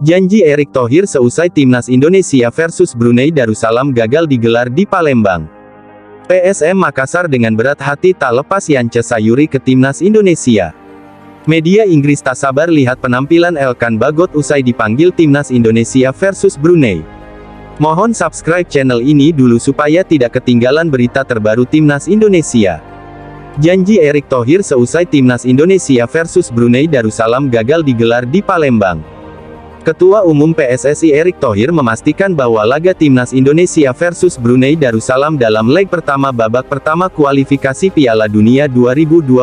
Janji Erick Thohir seusai Timnas Indonesia versus Brunei Darussalam gagal digelar di Palembang. PSM Makassar dengan berat hati tak lepas Yance Sayuri ke Timnas Indonesia. Media Inggris tak sabar lihat penampilan Elkan Bagot usai dipanggil Timnas Indonesia versus Brunei. Mohon subscribe channel ini dulu supaya tidak ketinggalan berita terbaru Timnas Indonesia. Janji Erick Thohir seusai Timnas Indonesia versus Brunei Darussalam gagal digelar di Palembang. Ketua Umum PSSI Erick Thohir memastikan bahwa laga Timnas Indonesia versus Brunei Darussalam dalam leg pertama babak pertama kualifikasi Piala Dunia 2026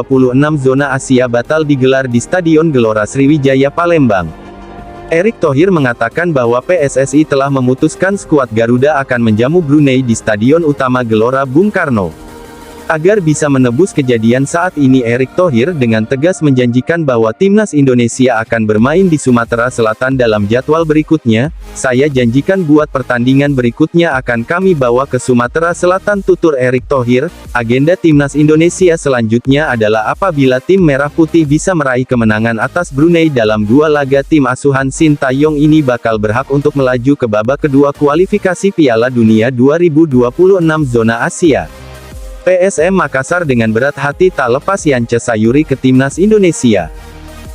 zona Asia batal digelar di Stadion Gelora Sriwijaya Palembang. Erick Thohir mengatakan bahwa PSSI telah memutuskan skuad Garuda akan menjamu Brunei di Stadion Utama Gelora Bung Karno. Agar bisa menebus kejadian saat ini, Erick Thohir dengan tegas menjanjikan bahwa Timnas Indonesia akan bermain di Sumatera Selatan dalam jadwal berikutnya. Saya janjikan buat pertandingan berikutnya akan kami bawa ke Sumatera Selatan, tutur Erick Thohir. Agenda Timnas Indonesia selanjutnya adalah apabila tim Merah Putih bisa meraih kemenangan atas Brunei dalam dua laga, tim asuhan Sintayong ini bakal berhak untuk melaju ke babak kedua kualifikasi Piala Dunia 2026 zona Asia. PSM Makassar dengan berat hati tak lepas Yance Sayuri ke Timnas Indonesia.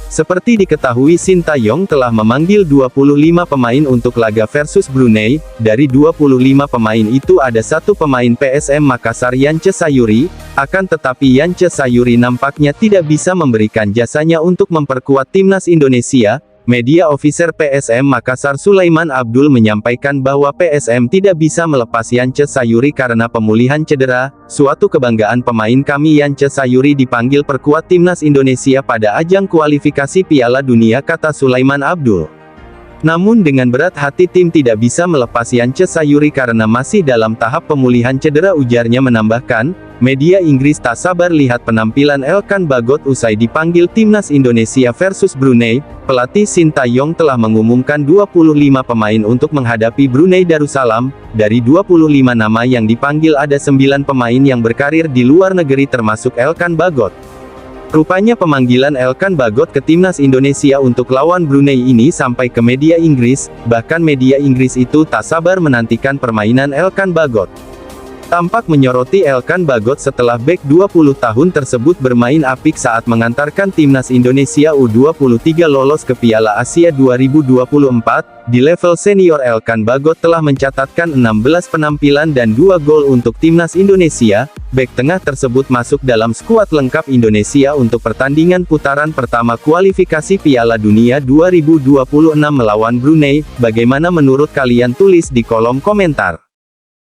Seperti diketahui, Sintayong telah memanggil 25 pemain untuk laga versus Brunei. Dari 25 pemain itu ada satu pemain PSM Makassar, Yance Sayuri. Akan tetapi Yance Sayuri nampaknya tidak bisa memberikan jasanya untuk memperkuat Timnas Indonesia. Media ofiser PSM Makassar Sulaiman Abdul menyampaikan bahwa PSM tidak bisa melepas Yance Sayuri karena pemulihan cedera. Suatu kebanggaan pemain kami, Yance Sayuri dipanggil perkuat Timnas Indonesia pada ajang kualifikasi Piala Dunia, kata Sulaiman Abdul. Namun dengan berat hati tim tidak bisa melepas Yance Sayuri karena masih dalam tahap pemulihan cedera, ujarnya. Menambahkan, media Inggris tak sabar lihat penampilan Elkan Bagot usai dipanggil Timnas Indonesia versus Brunei. Pelatih Sintayong telah mengumumkan 25 pemain untuk menghadapi Brunei Darussalam. Dari 25 nama yang dipanggil ada 9 pemain yang berkarir di luar negeri termasuk Elkan Bagot. Rupanya pemanggilan Elkan Bagot ke Timnas Indonesia untuk lawan Brunei ini sampai ke media Inggris, bahkan media Inggris itu tak sabar menantikan permainan Elkan Bagot. Tampak menyoroti Elkan Bagot setelah bek 20 tahun tersebut bermain apik saat mengantarkan Timnas Indonesia U23 lolos ke Piala Asia 2024. Di level senior, Elkan Bagot telah mencatatkan 16 penampilan dan 2 gol untuk Timnas Indonesia. Bek tengah tersebut masuk dalam skuad lengkap Indonesia untuk pertandingan putaran pertama kualifikasi Piala Dunia 2026 melawan Brunei. Bagaimana menurut kalian? Tulis di kolom komentar.